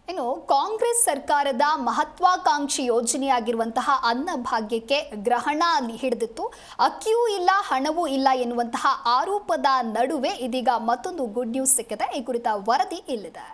ಇನ್ನು ಕಾಂಗ್ರೆಸ್ ಸರ್ಕಾರದ ಮಹತ್ವಾಕಾಂಕ್ಷಿ ಯೋಜನೆಯಾಗಿರುವಂತಹ ಅನ್ನಭಾಗ್ಯಕ್ಕೆ ಗ್ರಹಣ ಹಿಡಿದಿತ್ತು. ಅಕ್ಕಿಯೂ ಇಲ್ಲ, ಹಣವೂ ಇಲ್ಲ ಎನ್ನುವಂತಹ ಆರೋಪದ ನಡುವೆ ಇದೀಗ ಮತ್ತೊಂದು ಗುಡ್ ನ್ಯೂಸ್ ಸಿಕ್ಕಿದೆ. ಈ ಕುರಿತ ವರದಿ ಇಲ್ಲಿದೆ.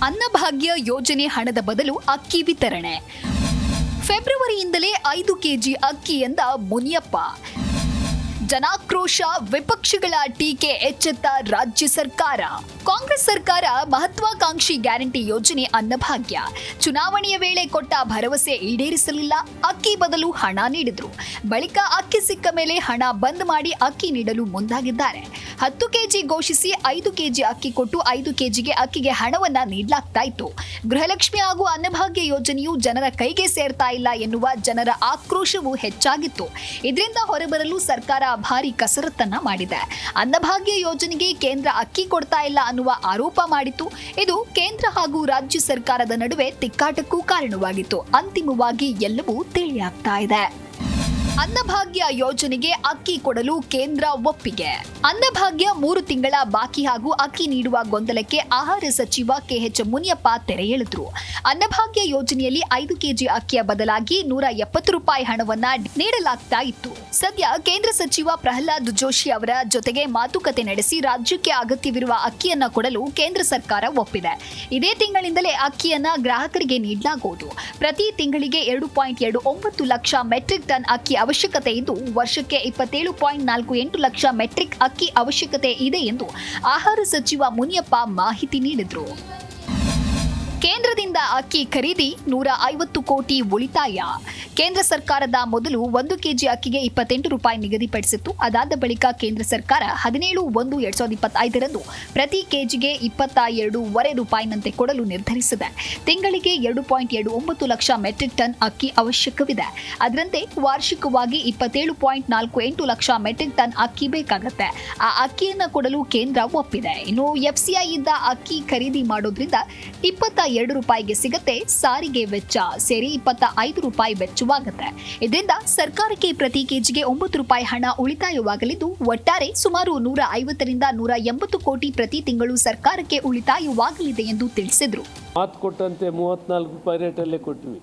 ಅನ್ನಭಾಗ್ಯ ಯೋಜನೆ ಹಣದ ಬದಲು ಅಕ್ಕಿ ವಿತರಣೆ. ಫೆಬ್ರವರಿಯಿಂದಲೇ 5 ಕೆಜಿ ಅಕ್ಕಿ ಎಂದ ಮುನಿಯಪ್ಪ. ಜನಾಕ್ರೋಶ, ವಿಪಕ್ಷಗಳ ಟೀಕೆ ಎಚ್ಚೆತ್ತ ರಾಜ್ಯ ಸರ್ಕಾರ. ಕಾಂಗ್ರೆಸ್ ಸರ್ಕಾರ ಮಹತ್ವಾಕಾಂಕ್ಷಿ ಗ್ಯಾರಂಟಿ ಯೋಜನೆ ಅನ್ನಭಾಗ್ಯ ಚುನಾವಣೆಯ ವೇಳೆ ಕೊಟ್ಟ ಭರವಸೆ ಈಡೇರಿಸಲಿಲ್ಲ. ಅಕ್ಕಿ ಬದಲು ಹಣ ನೀಡಿದ್ರು. ಬಳಿಕ ಅಕ್ಕಿ ಸಿಕ್ಕ ಮೇಲೆ ಹಣ ಬಂದ್ ಮಾಡಿ ಅಕ್ಕಿ ನೀಡಲು ಮುಂದಾಗಿದ್ದಾರೆ. 10 ಕೆಜಿ ಘೋಷಿಸಿ 5 ಕೆಜಿ ಅಕ್ಕಿ ಕೊಟ್ಟು 5 ಕೆಜಿಗೆ ಅಕ್ಕಿಗೆ ಹಣವನ್ನ ನೀಡಲಾಗ್ತಾ ಇತ್ತು. ಗೃಹಲಕ್ಷ್ಮಿ ಹಾಗೂ ಅನ್ನಭಾಗ್ಯ ಯೋಜನೆಯು ಜನರ ಕೈಗೆ ಸೇರ್ತಾ ಇಲ್ಲ ಎನ್ನುವ ಜನರ ಆಕ್ರೋಶವು ಹೆಚ್ಚಾಗಿತ್ತು. ಇದರಿಂದ ಹೊರಬರಲು ಸರ್ಕಾರ ಭಾರಿ ಕಸರತ್ತನ್ನ ಮಾಡಿದೆ. ಅನ್ನಭಾಗ್ಯ ಯೋಜನೆಗೆ ಕೇಂದ್ರ ಅಕ್ಕಿ ಕೊಡ್ತಾ ಇಲ್ಲ ಅನ್ನುವ ಆರೋಪ ಮಾಡಿತ್ತು. ಇದು ಕೇಂದ್ರ ಹಾಗೂ ರಾಜ್ಯ ಸರ್ಕಾರದ ನಡುವೆ ತಿಕ್ಕಾಟಕ್ಕೂ ಕಾರಣವಾಗಿತ್ತು. ಅಂತಿಮವಾಗಿ ಎಲ್ಲವೂ ತಿಳಿಯಾಗ್ತಾ ಇದೆ. ಅನ್ನಭಾಗ್ಯ ಯೋಜನೆಗೆ ಅಕ್ಕಿ ಕೊಡಲು ಕೇಂದ್ರ ಒಪ್ಪಿಗೆ. ಅನ್ನಭಾಗ್ಯ 3 ತಿಂಗಳ ಬಾಕಿ ಹಾಗೂ ಅಕ್ಕಿ ನೀಡುವ ಗೊಂದಲಕ್ಕೆ ಆಹಾರ ಸಚಿವ ಕೆಎಚ್ ಮುನಿಯಪ್ಪ ತೆರೆ ಎಳೆದ್ರು. ಅನ್ನಭಾಗ್ಯ ಯೋಜನೆಯಲ್ಲಿ 5 ಕೆಜಿ ಅಕ್ಕಿಯ ಬದಲಾಗಿ ₹170 ಹಣವನ್ನ ನೀಡಲಾಗ್ತಾ ಇತ್ತು. ಸದ್ಯ ಕೇಂದ್ರ ಸಚಿವ ಪ್ರಹ್ಲಾದ್ ಜೋಶಿ ಅವರ ಜೊತೆಗೆ ಮಾತುಕತೆ ನಡೆಸಿ ರಾಜ್ಯಕ್ಕೆ ಅಗತ್ಯವಿರುವ ಅಕ್ಕಿಯನ್ನ ಕೊಡಲು ಕೇಂದ್ರ ಸರ್ಕಾರ ಒಪ್ಪಿದೆ. ಇದೇ ತಿಂಗಳಿಂದಲೇ ಅಕ್ಕಿಯನ್ನ ಗ್ರಾಹಕರಿಗೆ ನೀಡಲಾಗುವುದು. ಪ್ರತಿ ತಿಂಗಳಿಗೆ 2.29 ಲಕ್ಷ ಮೆಟ್ರಿಕ್ ಟನ್ ಅಕ್ಕಿ ಅವಶ್ಯಕತೆ ಇದ್ದು, ವರ್ಷಕ್ಕೆ 27.48 ಲಕ್ಷ ಮೆಟ್ರಿಕ್ ಅಕ್ಕಿ ಅವಶ್ಯಕತೆ ಇದೆ ಎಂದು ಆಹಾರ ಸಚಿವ ಮುನಿಯಪ್ಪ ಮಾಹಿತಿ ನೀಡಿದರು. ಕೇಂದ್ರದಿಂದ ಅಕ್ಕಿ ಖರೀದಿ ₹150 ಕೋಟಿ ಉಳಿತಾಯ. ಕೇಂದ್ರ ಸರ್ಕಾರದ ಮೊದಲು 1 ಕೆಜಿ ಅಕ್ಕಿಗೆ ₹28 ನಿಗದಿಪಡಿಸಿತ್ತು. ಅದಾದ ಬಳಿಕ ಕೇಂದ್ರ ಸರ್ಕಾರ 17/1/2025 ಪ್ರತಿ ಕೆಜಿಗೆ ₹22.5 ಕೊಡಲು ನಿರ್ಧರಿಸಿದೆ. ತಿಂಗಳಿಗೆ 2.29 ಲಕ್ಷ ಮೆಟ್ರಿಕ್ ಟನ್ ಅಕ್ಕಿ ಅವಶ್ಯಕವಿದೆ. ಅದರಂತೆ ವಾರ್ಷಿಕವಾಗಿ 27.48 ಲಕ್ಷ ಮೆಟ್ರಿಕ್ ಟನ್ ಅಕ್ಕಿ ಬೇಕಾಗುತ್ತೆ. ಆ ಅಕ್ಕಿಯನ್ನು ಕೊಡಲು ಕೇಂದ್ರ ಒಪ್ಪಿದೆ. ಇನ್ನು ಎಫ್ಸಿಐ ಇಂದ ಅಕ್ಕಿ ಖರೀದಿ ಮಾಡೋದ್ರಿಂದ ₹22ಗೆ ಸಿಗತ್ತೆ. ಸಾರಿಗೆ ವೆಚ್ಚ ಸೇರಿ ₹25 ವೆಚ್ಚವಾಗುತ್ತೆ. ಇದರಿಂದ ಸರ್ಕಾರಕ್ಕೆ ಪ್ರತಿ ಕೆಜಿಗೆ ₹9 ಹಣ ಉಳಿತಾಯವಾಗಲಿದ್ದು, ಒಟ್ಟಾರೆ ಸುಮಾರು 150ರಿಂದ 180 ಕೋಟಿ ಪ್ರತಿ ತಿಂಗಳು ಸರ್ಕಾರಕ್ಕೆ ಉಳಿತಾಯವಾಗಲಿದೆ ಎಂದು ತಿಳಿಸಿದರು. ಮಾತು ಕೊಟ್ಟಂತೆ ₹34 ರೇಟಲ್ಲೇ ಕೊಟ್ವಿ.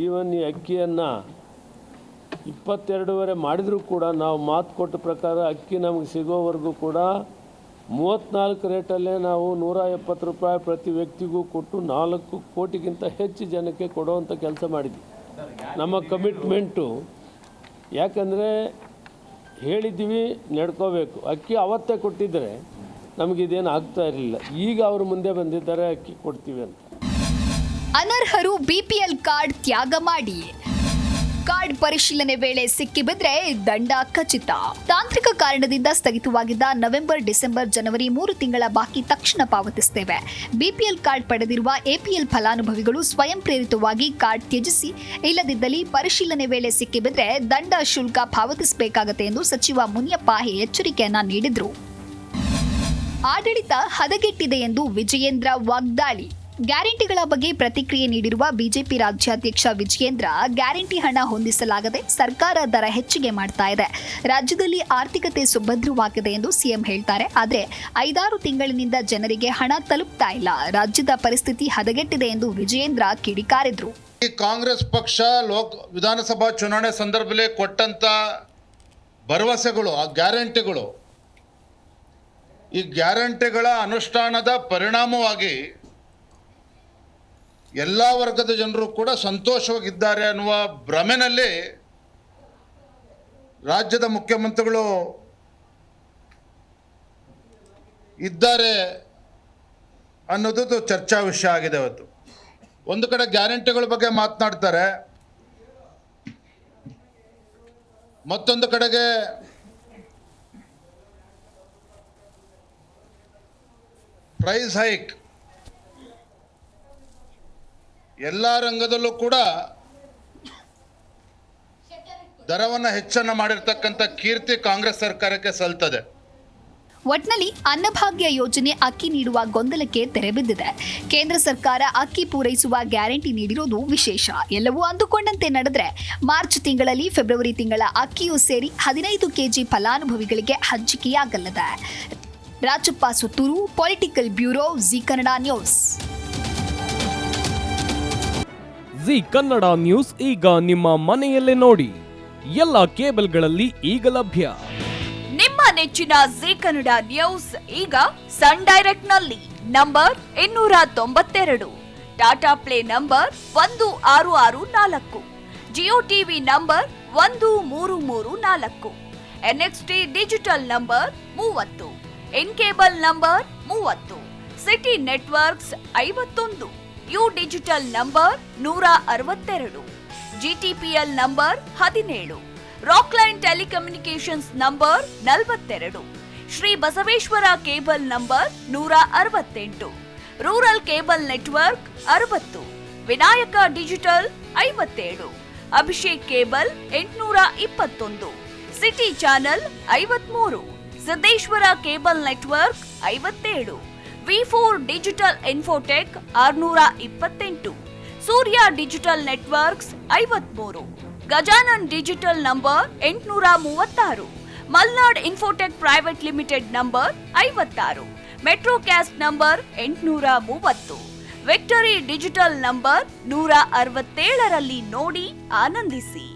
ಈವನ್ ಈ ಅಕ್ಕಿಯನ್ನು 22.5 ಮಾಡಿದರೂ ಕೂಡ ನಾವು ಮಾತು ಕೊಟ್ಟ ಪ್ರಕಾರ ಅಕ್ಕಿ ನಮಗೆ ಸಿಗೋವರೆಗೂ ಕೂಡ 34 ರೇಟಲ್ಲೇ ನಾವು ₹170 ಪ್ರತಿ ವ್ಯಕ್ತಿಗೂ ಕೊಟ್ಟು 4 ಕೋಟಿಗಿಂತ ಹೆಚ್ಚು ಜನಕ್ಕೆ ಕೊಡುವಂಥ ಕೆಲಸ ಮಾಡಿದ್ವಿ. ನಮ್ಮ ಕಮಿಟ್ಮೆಂಟು. ಯಾಕಂದರೆ ಹೇಳಿದ್ವಿ, ನಡ್ಕೋಬೇಕು. ಅಕ್ಕಿ ಅವತ್ತೇ ಕೊಟ್ಟಿದ್ದರೆ ನಮಗಿದೇನು ಆಗ್ತಾ ಇರಲಿಲ್ಲ. ಈಗ ಅವರು ಮುಂದೆ ಬಂದಿದ್ದಾರೆ, ಅಕ್ಕಿ ಕೊಡ್ತೀವಿ ಅಂತ. ಅನರ್ಹರು BPL ಕಾರ್ಡ್ ತ್ಯಾಗ ಮಾಡಿ. ಕಾರ್ಡ್ ಪರಿಶೀಲನೆ ವೇಳೆ ಸಿಕ್ಕಿಬಿದ್ರೆ ದಂಡ ಖಚಿತ. ತಾಂತ್ರಿಕ ಕಾರಣದಿಂದ ಸ್ಥಗಿತವಾಗಿದ್ದ ನವೆಂಬರ್, ಡಿಸೆಂಬರ್, ಜನವರಿ 3 ತಿಂಗಳ ಬಾಕಿ ತಕ್ಷಣ ಪಾವತಿಸುತ್ತೇವೆ. BPL ಕಾರ್ಡ್ ಪಡೆದಿರುವ APL ಫಲಾನುಭವಿಗಳು ಸ್ವಯಂ ಪ್ರೇರಿತವಾಗಿ ಕಾರ್ಡ್ ತ್ಯಜಿಸಿ, ಇಲ್ಲದಿದ್ದಲ್ಲಿ ಪರಿಶೀಲನೆ ವೇಳೆ ಸಿಕ್ಕಿಬಿದ್ರೆ ದಂಡ ಶುಲ್ಕ ಪಾವತಿಸಬೇಕಾಗುತ್ತೆ ಎಂದು ಸಚಿವ ಮುನಿಯಪ್ಪ ಎಚ್ಚರಿಕೆಯನ್ನ ನೀಡಿದ್ರು. ಆಡಳಿತ ಹದಗೆಟ್ಟಿದೆ ಎಂದು ವಿಜಯೇಂದ್ರ ವಾಗ್ದಾಳಿ. ಗ್ಯಾರಂಟಿಗಳ ಬಗ್ಗೆ ಪ್ರತಿಕ್ರಿಯೆ ನೀಡಿರುವ ಬಿಜೆಪಿ ರಾಜ್ಯಾಧ್ಯಕ್ಷ ವಿಜಯೇಂದ್ರ, ಗ್ಯಾರಂಟಿ ಹಣ ಹೊಂದಿಸಲಾಗದೆ ಸರ್ಕಾರ ದರ ಹೆಚ್ಚಿಗೆ ಮಾಡ್ತಾ ಇದೆ. ರಾಜ್ಯದಲ್ಲಿ ಆರ್ಥಿಕತೆ ಸುಭದ್ರವಾಗಿದೆ ಎಂದು ಸಿಎಂ ಹೇಳ್ತಾರೆ. ಆದರೆ 5-6 ತಿಂಗಳಿನಿಂದ ಜನರಿಗೆ ಹಣ ತಲುಪ್ತಾ ಇಲ್ಲ. ರಾಜ್ಯದ ಪರಿಸ್ಥಿತಿ ಹದಗೆಟ್ಟಿದೆ ಎಂದು ವಿಜಯೇಂದ್ರ ಕಿಡಿಕಾರಿದ್ರು. ಕಾಂಗ್ರೆಸ್ ಪಕ್ಷ ವಿಧಾನಸಭಾ ಚುನಾವಣೆ ಸಂದರ್ಭದಲ್ಲಿ ಕೊಟ್ಟಂತ ಭರವಸೆಗಳು, ಆ ಗ್ಯಾರಂಟಿಗಳು, ಈ ಗ್ಯಾರಂಟಿಗಳ ಅನುಷ್ಠಾನದ ಪರಿಣಾಮವಾಗಿ ಎಲ್ಲ ವರ್ಗದ ಜನರು ಕೂಡ ಸಂತೋಷವಾಗಿದ್ದಾರೆ ಅನ್ನುವ ಭ್ರಮೆನಲ್ಲಿ ರಾಜ್ಯದ ಮುಖ್ಯಮಂತ್ರಿಗಳು ಇದ್ದಾರೆ ಅನ್ನೋದು ಚರ್ಚಾ ವಿಷಯ ಆಗಿದೆ. ಇವತ್ತು ಒಂದು ಕಡೆ ಗ್ಯಾರಂಟಿಗಳ ಬಗ್ಗೆ ಮಾತನಾಡ್ತಾರೆ, ಮತ್ತೊಂದು ಕಡೆಗೆ ಪ್ರೈಸ್ ಹೈಕ್ ಎಲ್ಲ ರಂಗದಲ್ಲೂ ಕೂಡ ದರವನ್ನು ಹೆಚ್ಚನ್ನು ಮಾಡಿರ್ತಕ್ಕಂಥ ಕೀರ್ತಿ ಕಾಂಗ್ರೆಸ್ ಸರ್ಕಾರಕ್ಕೆ ಸಲ್ತದೆ. ಒಟ್ನಲ್ಲಿ ಅನ್ನಭಾಗ್ಯ ಯೋಜನೆ ಅಕ್ಕಿ ನೀಡುವ ಗೊಂದಲಕ್ಕೆ ತೆರೆಬಿದ್ದಿದೆ. ಕೇಂದ್ರ ಸರ್ಕಾರ ಅಕ್ಕಿ ಪೂರೈಸುವ ಗ್ಯಾರಂಟಿ ನೀಡಿರೋದು ವಿಶೇಷ. ಎಲ್ಲವೂ ಅಂದುಕೊಂಡಂತೆ ನಡೆದ್ರೆ ಮಾರ್ಚ್ ತಿಂಗಳಲ್ಲಿ ಫೆಬ್ರವರಿ ತಿಂಗಳ ಅಕ್ಕಿಯೂ ಸೇರಿ 15 ಕೆಜಿ ಫಲಾನುಭವಿಗಳಿಗೆ ಹಂಚಿಕೆಯಾಗಲಿದೆ. Rajappa Suttur, political bureau, Zee Kannada news. Zee Kannada news ಈಗ ನಿಮ್ಮ ಮನೆಯಲ್ಲೇ ನೋಡಿ. ಎಲ್ಲ ಕೇಬಲ್ಗಳಲ್ಲಿ ಈಗ ಲಭ್ಯ. ನಿಮ್ಮ ನೆಚ್ಚಿನ ಜಿ ಕನ್ನಡ ನ್ಯೂಸ್ ಈಗ ಸನ್ ಡೈರೆಕ್ಟ್ ನಲ್ಲಿ number 292, Tata play number 1664, Jio TV number 1334, NXT digital number 30, in cable number 30, city networks 51, U digital number 162, GTPL number 17, Rockline telecommunications number 42, Shri Basaveshwara cable number 168, rural cable network 60, Vinayaka digital 57, Abhishek cable 821, city channel 53, Siddeshwara cable network 57, V4 digital Infotech 628, Surya digital networks 53, Gajanan digital number 836, Malnad Infotech private limited number 56, Metrocast number 830, victory digital number 167ರಲ್ಲಿ ನೋಡಿ ಆನಂದಿಸಿ.